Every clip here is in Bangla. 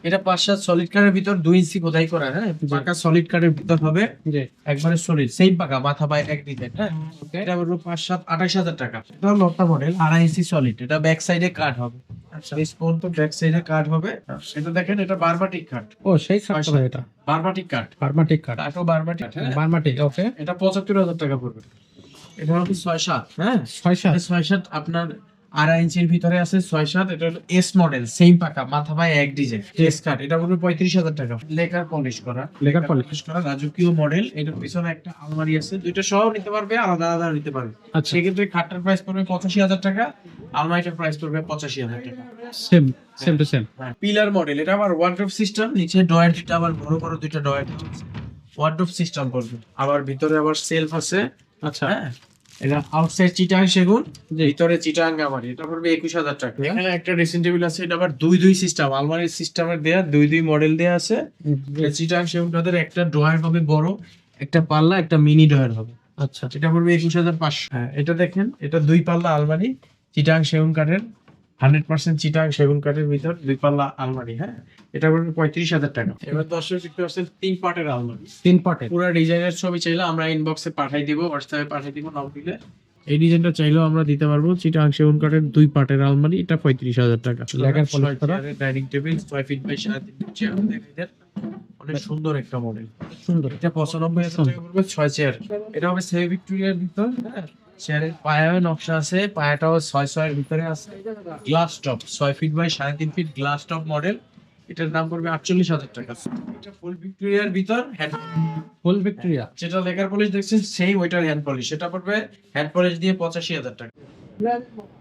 এটা 5-7 সলিড কাঠের ভিতর 2 ইঞ্চি খোদাই করা, হ্যাঁ পাকা সলিড কাঠের ভিতর হবে, জি একবারে সলিড সেম পাকা মাথা পায়ে এক ডিজাইন, হ্যাঁ এটা পড়বে 5-7 28,000 টাকা। এটা হলো লতা মডেল 2.5 ইঞ্চি সলিড, এটা ব্যাক সাইডে কাট হবে। আচ্ছা এই স্পন তো ব্যাক সাইডে কাট হবে। এটা দেখেন এটা বারবাটিক কাট। ও সেই কাঠটা ভাই, এটা বারবাটিক কাট, বার্মাটিক কাঠ। কাঠও বারবাটিক, হ্যাঁ বার্মাটিক, ওকে। এটা 75,000 টাকা পড়বে। এটা হলো 6-7, হ্যাঁ 6-7। 6-7 আপনার 2.5 ইঞ্চির ভিতরে আছে 6-7। এটা হলো এস মডেল সেম পাকা মাথা পায়ে এক ডিজাইন এস কাট, এটা পড়বে 35,000 টাকা। লেকার পলিশ করা, লেকার পলিশ করা রাজকীয় মডেল। এটার পিছনে একটা আলমারি আছে, দুইটা সহ নিতে পারবে, আলাদা আলাদা নিতে পারবে। আচ্ছা। সেক্ষেত্রে খাটটার প্রাইস পড়বে 85,000 টাকা, আলমারিটার প্রাইস পড়বে 85,000 টাকা। Same same to same. Pillar model, এটা আবার ওয়ার্ডরোব সিস্টেম, নিচে ডয়ার দুটো আবার বড় বড় দুইটা ডয়ার ওয়ার্ডরোব সিস্টেম পড়বে। আবার ভিতরে আবার সেলফ আছে। আচ্ছা হ্যাঁ এটা আউটসাইড চিটাং সেগুন, ভিতরে চিটাং গামারি, এটা পড়বে 21,000 টাকা। এখানে একটা ড্রেসিং টেবিল আছে, এটা আবার দুই সিস্টেম, আলমারির সিস্টেমের দেয়া দুই মডেল দেয়া আছে। চিটাং সেগুনটাদের একটা ড্রয়ার হবে বড়, একটা পাল্লা, একটা মিনি ড্রয়ার হবে। আচ্ছা এটা পড়বে 21,500। হ্যাঁ এটা দেখেন, এটা 2 পাল্লা আলমারি, চিটাং সেগুন কাঠের 100% চিটাং সেগুন কাঠের ভিতর 2 পাল্লা আলমারি, হ্যাঁ এটা পড়বে 35,000 টাকা। এবার দর্শক দেখতে পাচ্ছেন 3 পার্টের আলমারি, 3 পার্টের। পুরো ডিজাইনের ছবি চাইলে আমরা ইনবক্সে পাঠাই দিব, হোয়াটসঅ্যাপে পাঠাই দিব, নাও দিলে এই ডিজাইনটা চাইলেও আমরা দিতে পারবো। চিটাং সেগুন কাঠের 2 পার্টের আলমারি, এটা 35,000 টাকা। লেকার পলিশ করা dining table 6 feet by 3.5 feet chair দেখাই, অনেক সুন্দর একটা মডেল, সুন্দর। এটা 95,000 টাকা পড়বে 6 চেয়ার। এটা হবে সেমি ভিক্টোরিয়ার ভিতর, হ্যাঁ চেয়ারের পায়াও নকশা আছে, পায়াটাও 6 এর ভিতরে আছে, glass top 6 feet by 3.5 feet glass top model, এটার দাম পড়বে 48,000 টাকা। এটা ফুল ভিক্টোরিয়ার ভিতর হ্যান্ড, ফুল ভিক্টোরিয়া। যেটা লেকার পলিশ দেখছেন সেম ওইটার হ্যান্ড পলিশ, এটা পড়বে হ্যান্ড পলিশ দিয়ে 85,000 টাকা।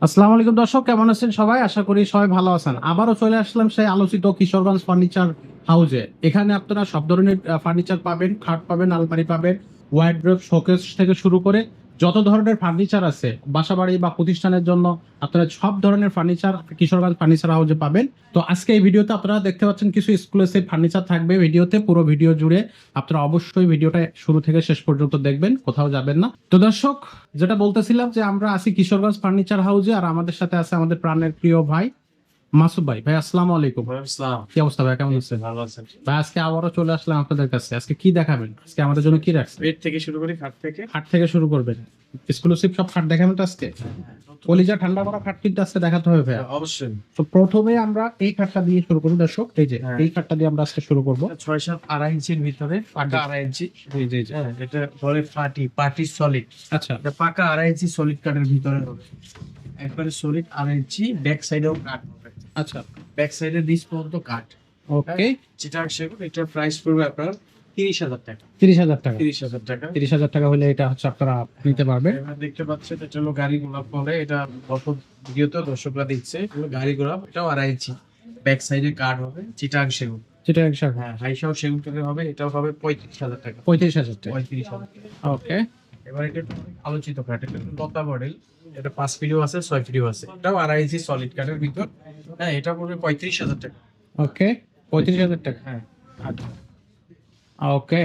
আসসালামু আলাইকুম দর্শক, কেমন আছেন সবাই? আশা করি সবাই ভালো আছেন। আবারও চলে আসলাম সেই আলোচিত কিশোরগঞ্জ ফার্নিচার হাউসে। এখানে আপনারা সব ধরনের ফার্নিচার পাবেন, খাট পাবেন, আলমারি পাবেন, ওয়ার্ডরোব, শোকেস থেকে শুরু করে যত ধরনের ফার্নিচার আছে বাসাবাড়ি বা প্রতিষ্ঠানের জন্য, আপনারা সব ধরনের ফার্নিচার কিশোরগঞ্জ ফার্নিচার হাউসে পাবেন। তো আজকে এই ভিডিওতে আপনারা দেখতে পাচ্ছেন কিছু এক্সক্লুসিভ ফার্নিচার থাকবে ভিডিওতে, পুরো ভিডিও জুড়ে আপনারা অবশ্যই ভিডিওটা শুরু থেকে শেষ পর্যন্ত দেখবেন, কোথাও যাবেন না। তো দর্শক, যেটা বলতেছিলাম যে আমরা আছি কিশোরগঞ্জ ফার্নিচার হাউসে, আর আমাদের সাথে আছে আমাদের প্রাণের প্রিয় ভাই মাসুদ ভাই। ভাই আসসালামু আলাইকুম। আসসালাম, কি অবস্থা ভাই, কেমন আছেন? ভালো আছেন? ভাই আজকে আবারও চলে আসলাম আপনাদের কাছে। আজকে কি দেখাবেন? আজকে আমাদের জন্য কি রাখছেন? বেড থেকে শুরু করি, খাট থেকে। খাট থেকে শুরু করবেন, এক্সক্লুসিভ সব খাট দেখাবেন তো আজকে। কলিজা ঠান্ডা করা খাট কিন্তু আজকে দেখাতে হবে ভাই। অবশ্যই। তো প্রথমে আমরা এই খাটটা দিয়ে শুরু করব দর্শক, এই যে হ্যাঁ। এই খাটটা দিয়ে আমরা আজকে শুরু করব। 6-7 2.5 ইঞ্চির ভিতরে পাকা 2.5 ইঞ্চি, জি জি জি। হ্যাঁ এটা বলে পার্টি সলিড। আচ্ছা এটা পাকা 2.5 ইঞ্চি সলিড কাঠের ভিতরে হবে, একবারে সলিড 2.5 ইঞ্চি। ব্যাক সাইডেও কাঠ হবে, আচ্ছা, ব্যাক সাইডে দিস পর্যন্ত কাঠ। ওকে। চিটাং সেগুন, এটার প্রাইস পড়বে আপনার 30,000 টাকা। 30,000 টাকা। 30,000 টাকা। 30,000 টাকা হলে এটা হচ্ছে আপনারা নিতে পারবেন। এবার দেখতে পাচ্ছেন এটা হলো গাড়ি গোলাপ বলে, এটা গত ভিডিওতে দর্শকরা দিচ্ছে, এগুলো গাড়ি গোলাপ। এটাও 2.5 ইঞ্চি, ব্যাক সাইডে কাঠ হবে, চিটাং সেগুন, যেটা একশো। হ্যাঁ হাইসাও সেগুন কাঠের হবে, এটাও হবে 35,000 টাকা। 35,000 টাকা। 35,000 টাকা। ওকে। এবার এটা একটু আলোচিত কাঠ, এটা একটু লতা মডেল, এটা 5 ফিটও আছে 6 ফিটও আছে, এটাও 2.5 ইঞ্চি সলিড কাঠের ভিতর, হ্যাঁ এটা পড়বে 35,000 টাকা। ওকে, 35,000 টাকা। হ্যাঁ আচ্ছা, ওকে।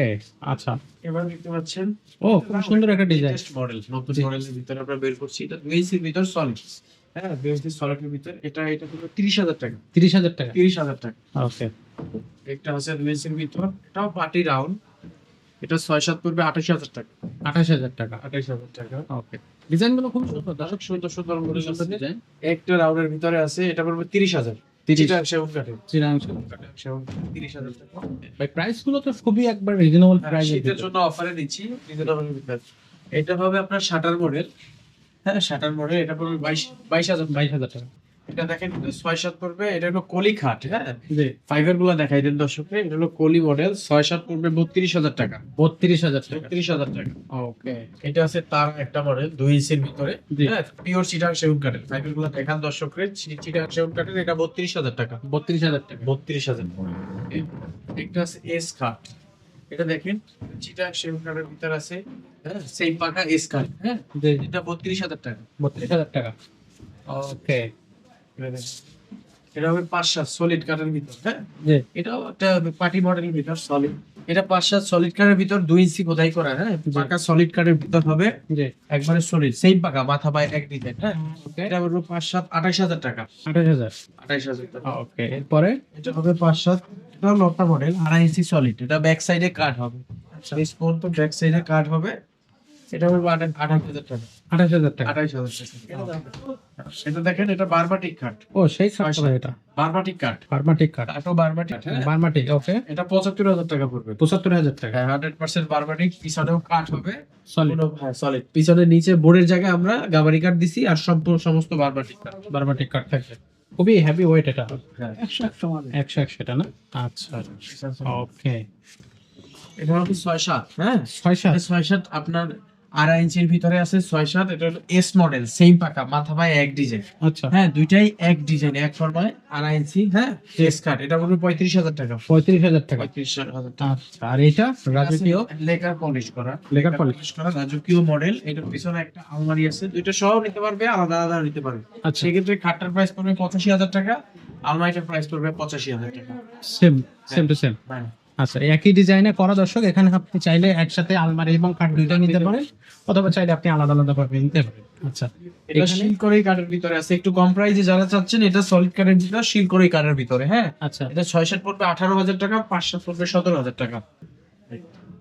আচ্ছা, এবার দেখতে পাচ্ছেন ও খুব সুন্দর একটা ডিজাইন। লেটেস্ট মডেল, নতুন মডেলের ভিতরে আমরা বের করছি, এটা 2 ইঞ্চির ভিতর সলিড, হ্যাঁ 2 ইঞ্চি সলিডের ভিতর, এটা পড়বে 30,000 টাকা। 30,000 টাকা। 30,000 টাকা। ওকে। একটা আছে 2 ইঞ্চির ভিতর, এটাও পার্টি রাউন্ড, এটা 6-7 পড়বে 28,000 টাকা। 28,000 টাকা। 28,000 টাকা। ওকে, ডিজাইনগুলো খুব সুন্দর দর্শক, সুন্দর সুন্দর মডেল আছে। ডিজাইন। একটা রাউন্ডের ভিতরে আছে, এটা পড়বে 30,000। 30 চিটাং সেগুন কাঠের, চিরাংশ। সেগুন 30,000 টাকা। ভাই প্রাইস গুলো তো খুবই একবার রিজনেবল হ্যাঁ, প্রাইস। শীতের জন্য অফারে দিচ্ছি রিজনেবল ভিতর। এটা হবে আপনার শাটার মডেল, হ্যাঁ শাটার মডেল, এটা পড়বে 22,000। 22,000 টাকা। এটা দেখেন 6-7 পড়বে, এটা হলো কলি খাট, হ্যাঁ জি, 5 এর গুলা দেখাই দেন দর্শককে। এটা হলো কলি মডেল, 6-7 পড়বে 32,000 টাকা। 32,000 টাকা। 32,000 টাকা। ওকে। এটা আছে তার একটা মডেল 2 ইঞ্চির ভিতরে, জি। হ্যাঁ পিওর চিটাং সেগুন কাঠের, 5 এর গুলা দেখান দর্শককে। চিটাং সেগুন কাঠের, এটা 32,000 টাকা। 32,000 টাকা। 32,000। একটা আছে এস কাঠ, এটা দেখেন চিটাং সেগুন কাঠের ভিতর আছে, হ্যাঁ সেই পাকা এস কাঠ, হ্যাঁ জি, এটা 32,000 টাকা। 32,000 টাকা। ওকে। এটা দেখেন। এটা হবে 5-7 সলিড কাঠের ভিতর, হ্যাঁ জি, এটাও একটা পার্টি মডেলের ভিতর সলিড, এটা 5-7 সলিড কাঠের ভিতর 2 ইঞ্চি খোদাই করা, হ্যাঁ পাকা সলিড কাঠের ভিতর হবে, জি একবারে সলিড সেম পাকা মাথা পায়ে এক ডিজাইন, হ্যাঁ ওকে এটা পড়বে 5-7 28,000 টাকা। 28,000 28,000 টাকা। ওকে এরপরে এটা হবে 5-7, এটা লতা মডেল 2.5 ইঞ্চি সলিড, এটা ব্যাক সাইডে কাট হবে, বেশ পর্যন্ত ব্যাক সাইডে কাট হবে, এটা হবে 28,000 টাকা। 28,000 টাকা 28,000 টাকা। এটা দেখেন, এটা বারবাটিক কাঠ, ও সেই কাঠটা ভাই, এটা বারবাটিক কাঠ, বার্মাটিক কাঠ, কাঠও বারবাটিক, হ্যাঁ বার্মাটিক ওকে এটা 75,000 টাকা পড়বে। 75,000 টাকা হ্যাঁ 100% বারবাটিক, পিছনেও কাঠ হবে সলিড সলিড, পিছনে নিচে বোর্ডের জায়গায় আমরা গাবারি কাঠ দিছি, আর সমস্ত বারবাটিক কাঠ। বার্মাটিক কাঠ থাকবে, খুবই হেভি ওয়েট এটা, হ্যাঁ 100 সেটা না, আচ্ছা ওকে এটা হলো 6-7, হ্যাঁ 6-7 6-7 আপনার 2.5 ইঞ্চির ভিতরে আছে 6-7, এটা হলো এস মডেল সেম পাকা মাথা পায়ে এক ডিজাইন, আচ্ছা হ্যাঁ দুইটাই এক ডিজাইন এক ফরমায় 2.5 ইঞ্চি, হ্যাঁ এস কাট, এটা পড়বে 35,000 টাকা। 35,000 টাকা 35,000 টাকা। আচ্ছা আর এটা রাজকীয় লেকার পলিশ করা, লেকার polish করা রাজকীয় মডেল, এটার পিছনে একটা আলমারি আছে, দুইটা সহ নিতে পারবে, আলাদা আলাদা নিতে পারবে। আচ্ছা সেক্ষেত্রে খাটটার প্রাইস পড়বে 85,000 টাকা, আলমারিটার প্রাইস পড়বে 85,000 টাকা। সেম সেম টু সেম হ্যাঁ আচ্ছা একই ডিজাইনে করা দর্শক, এখানে আপনি চাইলে একসাথে আলমারি এবং খাট দুইটা নিতে পারেন, অথবা চাইলে আপনি আলাদা আলাদা ভাবে নিতে পারেন। আচ্ছা এটা এখানে শিল করে কাঠের ভিতরে আছে, একটু কম প্রাইসে যারা চাচ্ছেন, এটা সলিড কাঠের ভিতরে শিল করে কাঠের ভিতরে, হ্যাঁ আচ্ছা এটা 6-7 পড়বে 18,000 টাকা, 5-7 পড়বে 17,000 টাকা।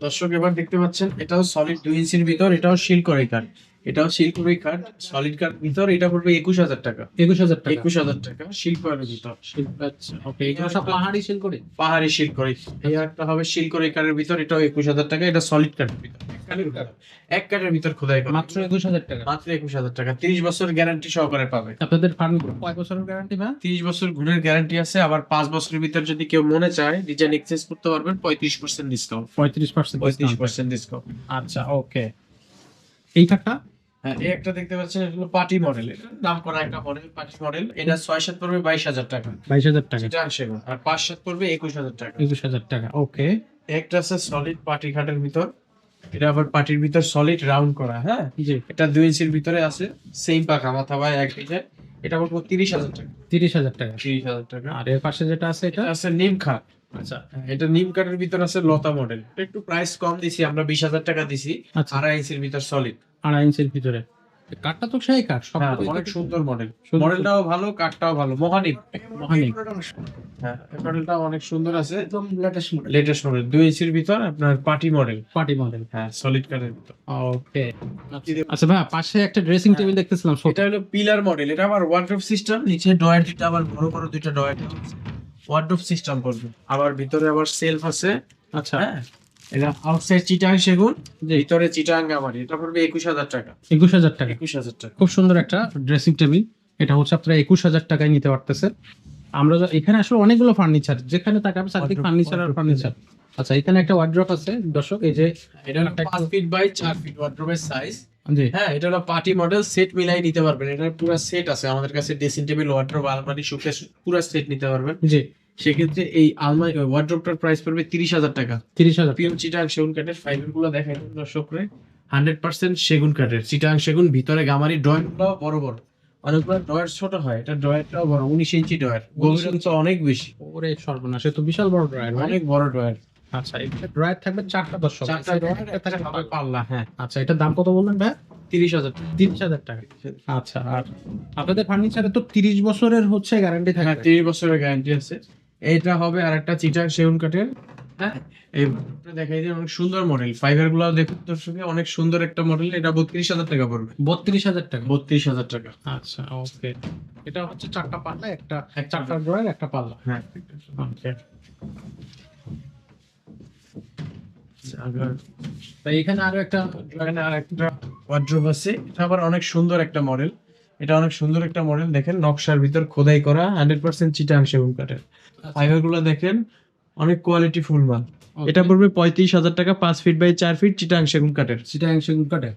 দর্শক এবার দেখতে পাচ্ছেন, এটাও সলিড 2 ইঞ্চির ভিতর, এটাও শিল করে কাঠ, এটাও শিল করে কাঠ সলিড কাঠ ভিতর, এটা পড়বে 21,000 টাকা। 21,000 টাকা 21,000 টাকা শিল করার ভিতর, আচ্ছা ওকে এগুলো সব পাহাড়ি শিল করে পাহাড়ি শিল করে, এই একটা হবে শিল করে কাঠের ভিতর, এটাও 21,000 টাকা, এটা সলিড কাঠের ভিতর, এক কাঠের ভিতর খোদাই করা, মাত্র 21,000 টাকা মাত্র 21,000 টাকা। 30 বছর গ্যারান্টি সহকারে পাবে। আপনাদের ফার্ম কয় বছরের গ্যারান্টি বা 30 বছর গুণের গ্যারান্টি আছে, আবার 5 বছরের ভিতর যদি কেউ মনে চায় ডিজাইন এক্সচেঞ্জ করতে পারবেন, 35% ডিসকাউন্ট, 35% 35% ডিসকাউন্ট। আচ্ছা ওকে এই খাটটা হ্যাঁ এই একটা দেখতে পাচ্ছেন, এটা হলো পার্টি মডেল, এটা নাম করা একটা মডেল, পার্টি মডেল, এটা 6-7 পড়বে 22,000 টাকা, 22,000 টাকা এটা আসে না, আর 5-7 পড়বে 21,000 টাকা। 21,000 টাকা ওকে একটা আছে সলিড পার্টি খাটের ভিতর, এটা আবার পার্টির ভিতর সলিড রাউন্ড করা, হ্যাঁ জি এটা 2 ইঞ্চির ভিতরে আছে, সেম পাকা মাথা পায়ে এক ডিজাইন, এটা পড়বে 30,000 টাকা। 30,000 টাকা 30,000 টাকা। আর এর পাশে যেটা আছে এটা এটা আছে নিম খাট, আচ্ছা এটা নিম কাঠের ভিতর আছে লতা মডেল, এটা একটু প্রাইস কম দিছি আমরা, 20,000 টাকা দিছি, আচ্ছা 2.5 ইঞ্চির ভিতর সলিড, 2.5 ইঞ্চির ভিতরে কাঠটা তো সেই কাঠ সব অনেক সুন্দর মডেল, সুন্দর। মডেলটাও ভালো, কাঠটাও ভালো, মহানিম, মহানিক হ্যাঁ এই মডেলটাও অনেক সুন্দর আছে, একদম লেটেস্ট মডেল 2 ইঞ্চির ভিতর আপনার পার্টি মডেল, পার্টি মডেল হ্যাঁ সলিড কাঠের ভিতর। ওকে আচ্ছা ভাই পাশে একটা ড্রেসিং টেবিল দেখতেছিলাম এটা হলো পিলার মডেল, এটা আবার ওয়ার্ডরোব সিস্টেম, নিচে ডয়ার দুটো আবার বড় বড় দুইটা ডয়ার, ওয়ার্ডরোব সিস্টেম করবে, আবার ভিতরে আবার সেলফ আছে, আচ্ছা হ্যাঁ এটা আউটসাইড চিটাং সেগুন, ভিতরে চিটাং গামারি, এটা পড়বে 21,000 টাকা। 21,000 টাকা 21,000 টাকা। খুব সুন্দর একটা ড্রেসিং টেবিল, এটা হচ্ছে আপনারা 21,000 টাকায় নিতে পারতেছেন। আমরা এখানে আসলে অনেকগুলো ফার্নিচার, যেখানে তাকাবে চারদিক ফার্নিচার আর ফার্নিচার। আচ্ছা এখানে একটা ওয়ার্ড্রপ আছে দর্শক, এই যে এটা হলো 5 ফিট বাই 4 ফিট ওয়ার্ডরোবের সাইজ, জি হ্যাঁ এটা হলো পার্টি মডেল, সেট মিলাই নিতে পারবেন, এটার পুরো সেট আছে আমাদের কাছে, ড্রেসিং টেবিল ওয়ার্ডরোব আলমারি শোকেস পুরো সেট নিতে পারবেন। জি সেক্ষেত্রে এই আলমারি ওয়ার্ডরোবটার প্রাইস পড়বে 30,000 টাকা। 30,000 পিওর চিটাং সেগুন কাঠের, ফাইবার গুলো দেখাই দর্শকরে 100% সেগুন কাঠের, চিটাং সেগুন, ভিতরে গামারি, ড্রয়ার গুলো বড় বড়, অনেকগুলো ড্রয়ার ছোট হয়, এটা ড্রয়ারটাও বড়, 19 ইঞ্চি ড্রয়ার, গভীরতা অনেক বেশি, ওরে সর্বনাশ, এ তো বিশাল বড় ড্রয়ার অনেক বড় ড্রয়ার, আচ্ছা এটা ড্রয়ার থাকবে 4টা দর্শক, 4টা ড্রয়ার, একটা হবে পাল্লা, হ্যাঁ আচ্ছা এটার দাম কত বললেন ভাই 30,000 টাকা। 30,000 টাকা আচ্ছা আর আপনাদের ফার্নিচারে তো 30 বছরের হচ্ছে গ্যারান্টি হ্যাঁ থাকবে 30 বছরের গ্যারান্টি আছে। এটা হবে আর একটা চিটাং সেগুন কাঠের, হ্যাঁ এই দেখাই দিই, অনেক সুন্দর মডেল, ফাইবার গুলো দেখুন দর্শকে, অনেক সুন্দর একটা মডেল, এটা 32,000 টাকা পড়বে, 32,000 টাকা 32,000 টাকা। আচ্ছা ওকে এটা হচ্ছে 4টা পাল্লা, একটা 4টা ড্রয়ার একটা পাল্লা হ্যাঁ ওকে আবার তো এখানে আরো একটা এখানে আর একটা ওয়ার্ড্রোব আছে, এটা আবার অনেক সুন্দর একটা মডেল, এটা অনেক সুন্দর একটা মডেল, দেখেন নকশার ভিতর খোদাই করা 100% চিটাং সেগুন কাঠের, ফাইবার গুলো দেখেন অনেক কোয়ালিটি ফুল মাল, এটা পড়বে 35,000 টাকা, 5 ফিট বাই 4 ফিট চিটাং সেগুন কাঠের। চিটাং সেগুন কাঠে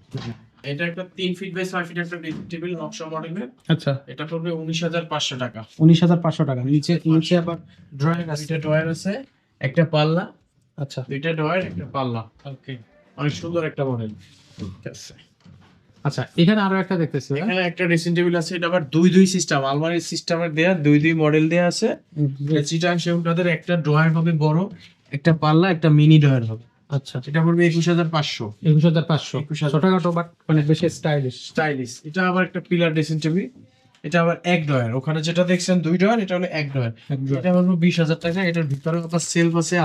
এটা একটা 3 ফিট বাই 6 ফিট একটা টেবিল নকশা মডেলের, আচ্ছা এটা পড়বে 19,500 টাকা। 19,500 টাকা নিচে নিচে আবার ড্রয়ার আছে, দুইটা ড্রয়ার আছে, একটা পাল্লা, আচ্ছা দুইটা ড্রয়ার একটা পাল্লা, ওকে অনেক সুন্দর একটা মডেল। আচ্ছা এখানে আরো একটা দেখতেছি এখানে একটা ড্রেসিং টেবিল আছে, এটা আবার দুই সিস্টেম, আলমারির সিস্টেমের দেয়া, দুই মডেল দেয়া আছে, চিটাং সেগুন কাঠের, একটা ড্রয়ার হবে বড়, একটা পাল্লা একটা মিনি ডয়ার হবে। আচ্ছা, এটা পড়বে 21,500। 21,500 21,500 ছোটখাটো বাট অনেক বেশি স্টাইলিশ। স্টাইলিশ। এটা আবার একটা পিলার ড্রেসিং টেবিল। এটা আবার এক ডয়ার, ওখানে যেটা দেখছেন দুই ডয়ার, এটা হলো এক ডয়ার। এটা হলো 20,000 টাকা। এটার ভিতরে আপনার সেলফ আছে,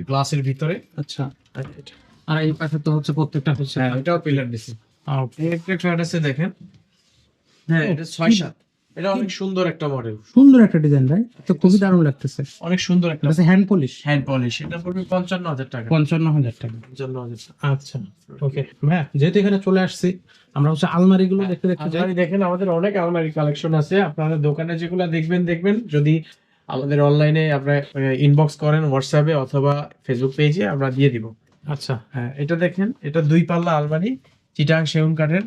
গ্লাসের ভিতরে। আচ্ছা, আর এটা আর এই পাশে তো হচ্ছে প্রত্যেকটা হচ্ছে এটাও পিলার ড্রেসিং। একটা ফ্ল্যাট আছে দেখেন। হ্যাঁ, এটা 6-7। এটা অনেক সুন্দর একটা মডেল, সুন্দর একটা ডিজাইন ভাই, তো খুবই দারুণ লাগতেছে। অনেক সুন্দর একটা এটা হ্যান্ড পলিশ, হ্যান্ড পলিশ। এটা পড়বে 55,000 টাকা। 55,000 টাকা। 55,000 টাকা। আচ্ছা, ওকে ভাইয়া, যেহেতু এখানে চলে আসছি, আমরা হচ্ছে আলমারি গুলো দেখতে দেখতে যাই। আলমারি দেখেন, আমাদের অনেক আলমারি কালেকশন আছে। আপনারা দোকানে যেগুলো দেখবেন, যদি আমাদের অনলাইনে আপনারা ইনবক্স করেন হোয়াটসঅ্যাপে অথবা ফেসবুক পেজে, আমরা দিয়ে দিব। আচ্ছা, হ্যাঁ, এটা দেখেন, এটা দুই পাল্লা আলমারি, চিটাং সেগুন কাঠের,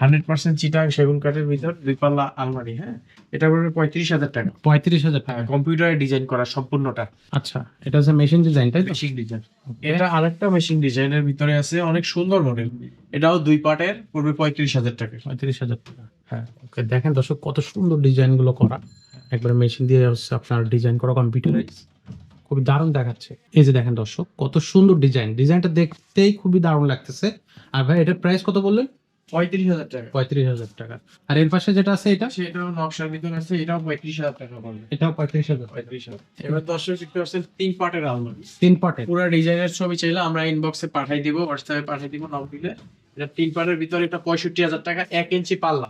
100% চিটাং সেগুন কাঠের ভিতর দুই পাল্লা আলমারি। হ্যাঁ, এটা পড়বে 35,000 টাকা। 35,000 টাকা। কম্পিউটারে ডিজাইন করা সম্পূর্ণটা, আচ্ছা, এটা হচ্ছে মেশিন ডিজাইন, তাই তো? মেশিং ডিজাইন। এটা আরেকটা মেশিং ডিজাইনের ভিতরে আছে, অনেক সুন্দর মডেল। এটাও দুই পার্টের, পড়বে 35,000 টাকা। 35,000 টাকা। হ্যাঁ, ওকে, দেখেন দর্শক কত সুন্দর ডিজাইন গুলো করা, একবারে মেশিন দিয়ে হচ্ছে আপনার ডিজাইন করা, কম্পিউটারাইজ, খুবই দারুণ দেখাচ্ছে। এই যে দেখেন দর্শক, কত সুন্দর ডিজাইন, ডিজাইনটা দেখতেই খুবই দারুণ লাগতেছে। আর ভাই এটার প্রাইস কত বললেন? 35,000 টাকা। 35,000 টাকা। আর এর পাশে যেটা আছে এটা, সেটাও নকশার ভিতরে আছে, এটাও 35,000 টাকা পড়বে। এটাও 35,000। 35,000। এবার দর্শক দেখতে পাচ্ছেন 3 পার্টের আলমারি। 3 পার্টের। পুরো ডিজাইনের ছবি চাইলে আমরা ইনবক্সে পাঠাই দিব, হোয়াটসঅ্যাপে পাঠাই দিব, নাম দিলে। এটা 3 পার্টের ভিতরে, এটা 65,000 টাকা। 1 ইঞ্চি পাল্লা,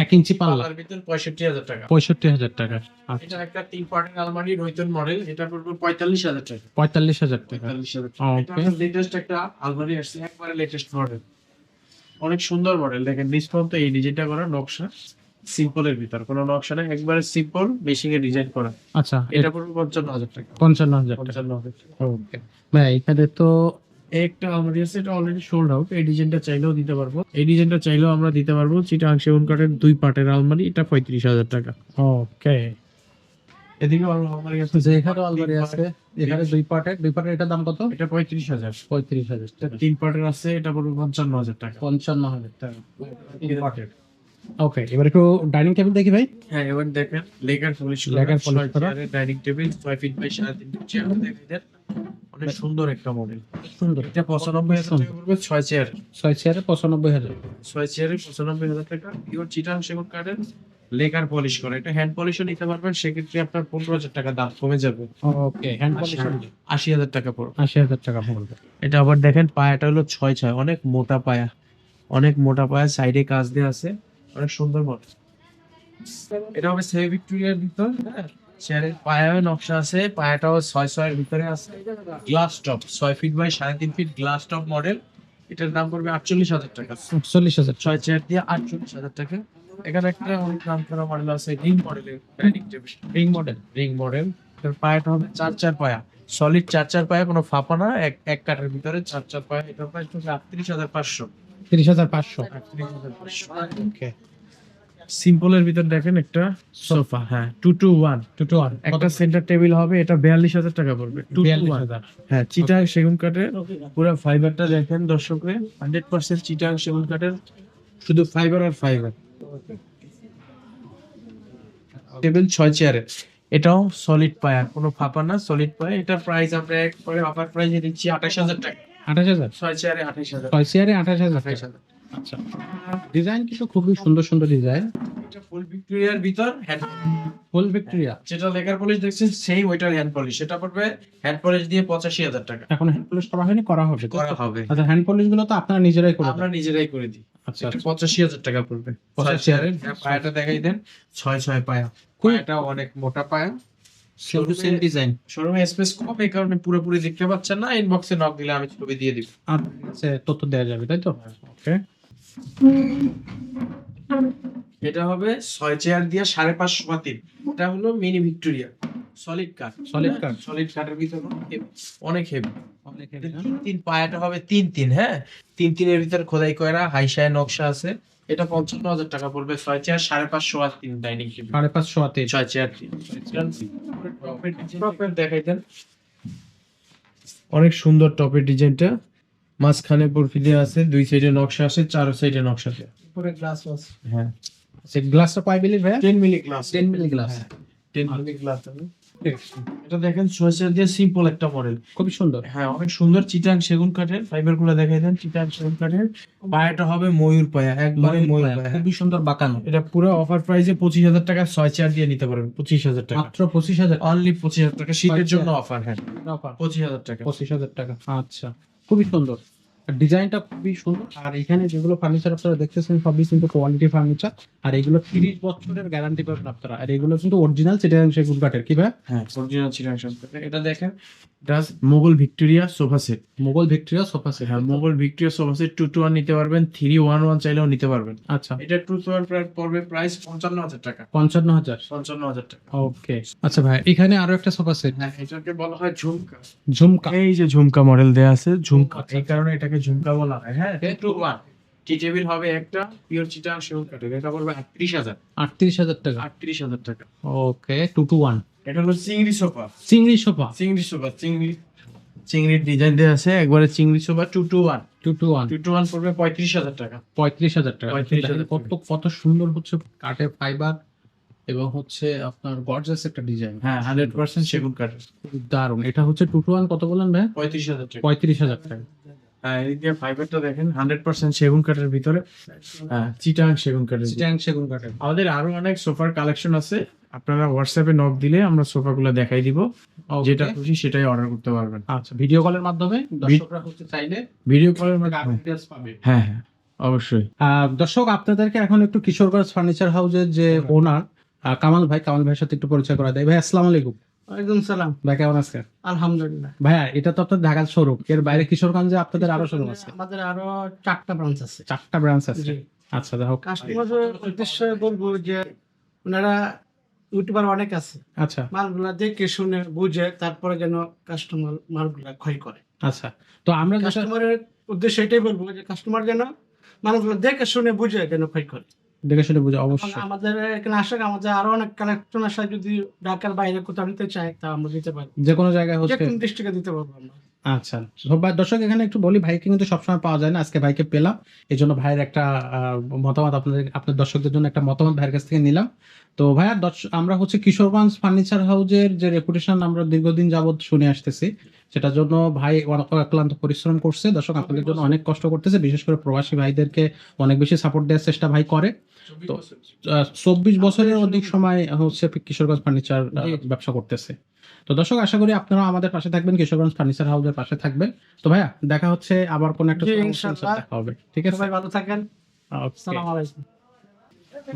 1 ইঞ্চি পাল্লা, পাল্লার ভিতর 65,000 টাকা। 65,000 টাকা। আচ্ছা, এটা একটা 3 পার্টের আলমারি, রয়তন মডেল। এটা পড়বে 45,000 টাকা। 45,000 টাকা। 45,000 টাকা। Okay. এটা লেটেস্ট একটা আলমারি আসছে, একবারে লেটেস্ট মডেল, অনেক সুন্দর মডেল। দেখেন নিচ পর্যন্ত এই ডিজাইনটা করা, নকশা সিম্পলের ভিতর, কোনো নকশা নাই, একবারে সিম্পল মেশিং এ ডিজাইন করা। আচ্ছা, এটা পড়বে 55,000 টাকা। 55,000 টাকা। 55,000 টাকা। ওকে ভাই, এখানে তো একটা আলমারি আছে, এটা অলরেডি সোল্ড আউট। এই ডিজাইনটা চাইলেও দিতে পারবো, এই ডিজাইনটা চাইলেও আমরা দিতে পারবো। চিটাং সেগুন কাঠের দুই পার্টের আলমারি, এটা 35,000 টাকা। ওকে, এদিকে আলমারি আছে, যে এখানে আলমারি আছে, এখানে দুই পার্টের, এটার দাম কত? এটা 35,000। 35,000 এটা টাকা। 3 পার্টের আছে, এটা পড়বে 55,000 টাকা। 55,000 টাকা। 3 পার্টের। ওকে, এবার একটু ডাইনিং টেবিল দেখি ভাই। হ্যাঁ, এবার দেখেন লেকার পলিশ লেকার polish করা। Dining table 6 feet by 3.5 feet chair দেখেন, অনেক সুন্দর একটা মডেল। সুন্দর। এটা 95,000 টাকা পড়বে 6 চেয়ার। 6 চেয়ারে 95,000। 6 চেয়ারে 95,000 টাকা। পিওর চিটাং সেগুন কাঠের, লেকার পলিশ করা। এটা হ্যান্ড পলিশও নিতে পারবেন, সেক্ষেত্রে আপনার 15,000 টাকা দাম কমে যাবে। ওকে, হ্যান্ড পলিশ 80,000 টাকা পড়বে। 80,000 টাকা পড়বে। এটা আবার দেখেন, পায়াটা হলো 6-6, অনেক মোটা পায়া, অনেক মোটা পায়া, সাইডে কাজ দেওয়া আছে, অনেক সুন্দর মডেল। এটা হবে সেমি ভিক্টোরিয়ার ভিতর। হ্যাঁ, চেয়ারের পায়াও নকশা আছে, পায়াটাও 6-6 এর ভিতরে আছে। Glass top, 6 feet by 3.5 feet glass top model. এটার দাম পড়বে 48,000 টাকা। 48,000। 6 চেয়ার দিয়ে 48,000 টাকা। এখানে একটা অনেক নাম করা মডেল আছে, রিং মডেলের dining table. Ring model. Ring model, এর পায়াটা হবে 4-4 পায়া, সলিড 4-4 পায়া, কোনো ফাঁপা না, এক কাঠের ভিতরে 4-4 পায়া। এটার প্রাইস হচ্ছে 38,500। 30,500। 38,500। ওকে, সিম্পলের ভিতর দেখেন একটা সোফা, হ্যাঁ 2 to 1। 2 to 1। একটা সেন্টার টেবিল হবে, এটা 42,000 টাকা পড়বে। 2 to 1। 42,000। হ্যাঁ, চিটাং সেগুন কাঠের পুরো ফাইবারটা দেখেন দর্শকরে, 100% চিটাং সেগুন কাঠের, শুধু ফাইবার আর ফাইবার। টেবিল 6 চেয়ারের, এটাও সলিড পায়া, কোনো ফাঁপা না, সলিড পায়া। এটার প্রাইস আমরা একবারে অফার প্রাইসে দিচ্ছি 28,000 টাকা। 28,000। 6 চেয়ারে 28,000। 6 চেয়ারে 28,000 টাকা। 28,000। আচ্ছা, ডিজাইন কিন্তু খুবই সুন্দর সুন্দর ডিজাইন। এটা ফুল ভিক্টোরিয়ার ভিতর হ্যান্ড, ফুল ভিক্টোরিয়া। যেটা লেকার পলিশ দেখছেন সেম ওইটার হ্যান্ড পলিশ। সেটা পড়বে হ্যান্ড পলিশ দিয়ে 85,000 টাকা। এখন হ্যান্ড পলিশ করা হয়নি, করা হবে তো? করা হবে, আচ্ছা, হ্যান্ড পলিশ গুলো তো আপনারা নিজেরাই করে আমরা নিজেরাই করে দিই। আচ্ছা, এটা 85,000 টাকা পড়বে। 85,000 6 চেয়ারের পায়াটা দেখাই দেন, 6-6 পায়া, পায়াটা অনেক মোটা পায়া। Same design. শোরুমে স্পেস কম, এই কারণে পুরোপুরি দেখতে পাচ্ছেন না। ইনবক্সে নক দিলে আমি ছবি দিয়ে দিব। আচ্ছা, তথ্য দেওয়া যাবে, তাই তো? ওকে, এটা হবে 6 চেয়ার দিয়ে 5.5 পাতিল। এটা হলো মিনি ভিক্টোরিয়া, সলিড কাঠ। Solid কাঠ। সলিড কাঠের ভিতর অনেক হেভি। অনেক তিন পায়াটা হবে 3-3। হ্যাঁ, 3-3 এর ভিতর খোদাই করা হাইশায় নকশা আছে। এটা 55,000 টাকা পড়বে। 6 চেয়ার 5.5 আর 3 ডাইনিং টেবিল। 550 হাতে। 6 চেয়ার 3 টপের দেখাই দেন, অনেক সুন্দর টপের ডিজাইনটা। মাঝখানে বরফি দেওয়া আছে, দুই সাইডে নকশা আছে, চার সাইডে নকশা আছে, উপরে গ্লাস আছে। হ্যাঁ, আচ্ছা, গ্লাসটা কয় মিলি ভাই? 10 milli glass. 10 milli glass. 10 milli glass হবে। এটা দেখেন 6 চেয়ার দিয়ে সিম্পল একটা মডেল। খুবই সুন্দর। হ্যাঁ, অনেক সুন্দর চিটাং সেগুন কাঠের ফাইবার গুলো দেখাই দেন। চিটাং সেগুন কাঠের পায়াটা হবে ময়ূর পায়া, একবারে ময়ূর পায়া। খুবই সুন্দর বাঁকানো। এটা পুরো অফার প্রাইসে 25,000 টাকা 6 চেয়ার দিয়ে নিতে পারবেন। 25,000 টাকা, মাত্র 25,000 অনলি 25,000 টাকা শীতের ছয় জন্য চেয়ার। অফার। হ্যাঁ, অফার 25,000 টাকা। 25,000 টাকা। আচ্ছা, খুবই সুন্দর। ডিজাইনটা খুবই সুন্দর। আর এখানে যেগুলো ফার্নিচার আপনারা দেখতেছেন সবই কিন্তু কোয়ালিটি ফার্নিচার। আর এগুলো 30 বছরের গ্যারান্টি পাবেন আপনারা। আর এগুলো কিন্তু অরিজিনাল চিটাগাং সেগুন কাঠের। কি ভাই? হ্যাঁ, অরিজিনাল চিটাং সেগুন কাঠের। এটা দেখেন, এটা Mughal Victoria sofa set. Mughal Victoria sofa set. হ্যাঁ, মোগল ভিক্টোরিয়া সোফা সেট 2-1 নিতে পারবেন, 3-1 চাইলেও নিতে পারবেন। আচ্ছা, এটা 2-1 পড়বে প্রাইস 55,000 টাকা। 55,000। 55,000 টাকা। ওকে। আচ্ছা ভাই, এখানে আরো একটা সোফা সেট, হ্যাঁ, এটাকে বলা হয় ঝুমকা। ঝুমকা। এই যে ঝুমকা মডেল দেয়া আছে, ঝুমকা। আচ্ছা। এই কারণে এটাকে ঝুমকা বলা হয়। হ্যাঁ, 2-1 টি টেবিল হবে একটা পিওর চিটাং সেগুন কাঠের। এটা পড়বে 38,000। 38,000 টাকা। 38,000 টাকা। ওকে, 2 to 1 এটা হলো চিংড়ি সোফা। চিংড়ি সোফা। চিংড়ি সোফা, চিংড়ির ডিজাইন দেওয়া আছে, একবারে চিংড়ি সোফা 2-1। 2 to 1 2-1 পড়বে 35,000 টাকা। 35,000 টাকা। 35,000 দেখেন কত সুন্দর হচ্ছে কাঠের ফাইবার এবং হচ্ছে আপনার গর্জাস একটা ডিজাইন। হ্যাঁ, 100% সেগুন কাঠের। দারুন। এটা হচ্ছে 2 to 1 কত বলেন ভাই? 35,000 টাকা। 35,000 টাকা। হ্যাঁ, এদিকে ফাইবারটা দেখেন 100% সেগুন কাঠের ভিতরে। হ্যাঁ, চিটাং সেগুন কাঠের। চিটাং সেগুন কাঠের। আমাদের আরো অনেক সোফার কালেকশন আছে। আপনারা হোয়াটসঅ্যাপে নক দিলে আমরা সোফাগুলো দেখাই দিব। যেটা খুশি সেটাই অর্ডার করতে পারবেন। আচ্ছা, ভিডিও কলের মাধ্যমে দর্শকরা হচ্ছে চাইলে ভিডিও কলের মাধ্যমে। ডিটেইলস পাবে। হ্যাঁ, হ্যাঁ, অবশ্যই। দর্শক, আপনাদেরকে এখন একটু কিশোরগঞ্জ ফার্নিচার হাউসের যে ওনার কামাল ভাইয়ের সাথে একটু পরিচয় করা দেয়। ভাই আসসালামু আলাইকুম। ওয়ালাইকুম সালাম। ভাই কেমন আছেন? আলহামদুলিল্লাহ। ভাইয়া, এটা তো আপনার ঢাকার শোরুম, এর বাইরে কিশোরগঞ্জে আপনাদের আরো শোরুম আছে? আমাদের আরো 4টা ব্রাঞ্চ আছে। 4টা ব্রাঞ্চ আছে। জি। আচ্ছা, দেখো। কাস্টমারের উদ্দেশ্যে বলবো যে ওনারা ইউটিউবার অনেক আছে, আচ্ছা, মালগুলা দেখে শুনে বুঝে তারপরে যেন কাস্টমার মালগুলা ক্রয় করে। আচ্ছা। তো আমরা যেটা কাস্টমারের উদ্দেশ্যে এটাই বলবো যে কাস্টমার যেন মালগুলো দেখে শুনে বুঝে যেন ক্রয় করে। দেখে শুনে বুঝে এবং অবশ্যই। আমাদের এখানে আসে, আমাদের আরো অনেক কালেকশন আসে। যদি ঢাকার বাইরে কোথাও নিতে চাই তা আমরা দিতে পারি, যে কোনো জায়গায় যে হচ্ছে। কোনো ডিস্ট্রিক্টে দিতে পারবো আমরা। আচ্ছা, তো ভাই দর্শক এখানে একটু বলি, ভাইকে কিন্তু সবসময় পাওয়া যায় না, আজকে ভাইকে পেলাম। এই জন্য ভাইয়ের একটা মতামত আপনার দর্শকদের জন্য একটা মতামত ভাইয়ের কাছ থেকে নিলাম। তো ভাইয়া, আমরা হচ্ছে কিশোরগঞ্জ ফার্নিচার হাউসের যে রেপুটেশন আমরা দীর্ঘদিন যাবত শুনে আসতেছি, সেটার জন্য ভাই অক্লান্ত পরিশ্রম করছে। দর্শক, আপনাদের জন্য অনেক কষ্ট করতেছে, বিশেষ করে প্রবাসী ভাইদেরকে অনেক বেশি সাপোর্ট দেওয়ার চেষ্টা ভাই করে। তো 24 বছরের অধিক সময় হচ্ছে কিশোরগঞ্জ ফার্নিচার ব্যবসা করতেছে। তো দর্শক, আশা করি আপনারা আমাদের পাশে থাকবেন, কিশোরগঞ্জ ফার্নিচার হাউসের পাশে থাকবেন। তো ভাইয়া, দেখা হচ্ছে আবার কোন একটা জি, সময় ইনশাআল্লাহ। দেখা হবে। ঠিক আছে সবাই ভালো থাকেন। Okay. আসসালামু আলাইকুম।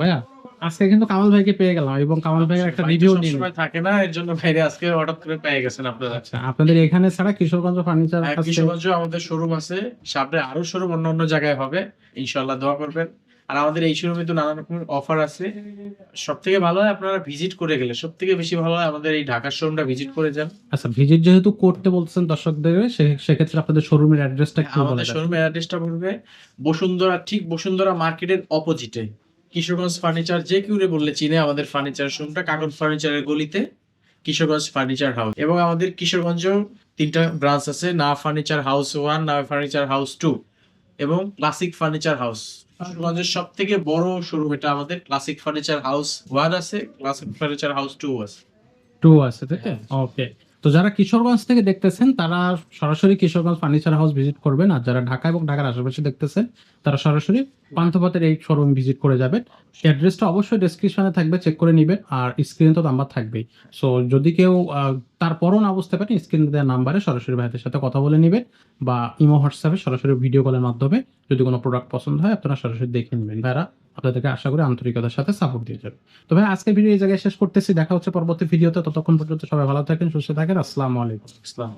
ভাইয়া, আজকে কিন্তু কামাল ভাইকে পেয়ে গেলাম এবং কামাল ভাইয়ের একটা ভাই তো রিভিউ নিয়ে। সবসময় থাকে না, এর জন্য বাইরে আজকে হঠাৎ করে পেয়ে গেছেন আপনারা। আচ্ছা, আপনাদের এখানে ছাড়া কিশোরগঞ্জ ফার্নিচার হ্যাঁ, আছে? কিশোরগঞ্জে আমাদের শোরুম আছে, সামনে আরো শোরুম অন্য অন্য জায়গায় হবে, ইনশাআল্লাহ দোয়া করবেন। আর আমাদের এই শোরুমে তো নানা রকমের অফার আছে। সব থেকে ভালো হয় আপনারা ভিজিট করে গেলে, সব থেকে বেশি ভালো হয় আমাদের এই ঢাকার শোরুমটা ভিজিট করে যান। আচ্ছা, ভিজিট যেহেতু করতে বলছেন দর্শকদের, সেক্ষেত্রে আপনাদের শোরুমের অ্যাড্রেসটা একটু বলে আমাদের দেন। শোরুমের অ্যাড্রেসটা পড়বে বসুন্ধরা মার্কেটের অপোজিটে, কিশোরগঞ্জ ফার্নিচার। যে কেউ বললে চিনে আমাদের ফার্নিচার শোরুমটা, কাগজ ফার্নিচারের গলিতে কিশোরগঞ্জ ফার্নিচার হাউস। এবং আমাদের কিশোরগঞ্জেও 3টা ব্রাঞ্চ আছে, না ফার্নিচার হাউস 1, না ফার্নিচার হাউস 2 এবং ক্লাসিক ফার্নিচার হাউস। কিশোরগঞ্জের সব থেকে বড় শোরুম এটা আমাদের। ক্লাসিক ফার্নিচার হাউস 1 আছে, ক্লাসিক ফার্নিচার হাউস 2 আছে। 2 আছে, তাই তো? ওকে। তো যারা কিশোরগঞ্জ থেকে দেখতেছেন তারা সরাসরি কিশোরগঞ্জ ফার্নিচার হাউস ভিজিট করবেন, আর যারা ঢাকা এবং ঢাকার আশেপাশে দেখতেছেন তারা সরাসরি পান্থপথের এই শোরুম ভিজিট করে যাবেন। অ্যাড্রেসটা অবশ্যই ডেসক্রিপশনে থাকবে, চেক করে নেবেন। আর স্ক্রিনে তো নাম্বার থাকবেই। সো যদি কেউ তারপরও না বুঝতে পারেন, স্ক্রিনে দেওয়া নাম্বারে সরাসরি ভাইদের সাথে কথা বলে নেবেন, বা ইমো হোয়াটসঅ্যাপে সরাসরি ভিডিও কলের মাধ্যমে যদি কোনো প্রোডাক্ট পছন্দ হয় আপনারা সরাসরি দেখে নেবেন। ভাইরা আপনাদেরকে আশা করি আন্তরিকতার সাথে সাপোর্ট দিয়ে যাবে। তো ভাই, আজকের ভিডিও এই জায়গায় শেষ করতেছি, দেখা হচ্ছে পরবর্তী ভিডিওতে। ততক্ষণ পর্যন্ত সবাই ভালো থাকেন, সুস্থ থাকেন। আসসালামু আলাইকুম। ইসলাম।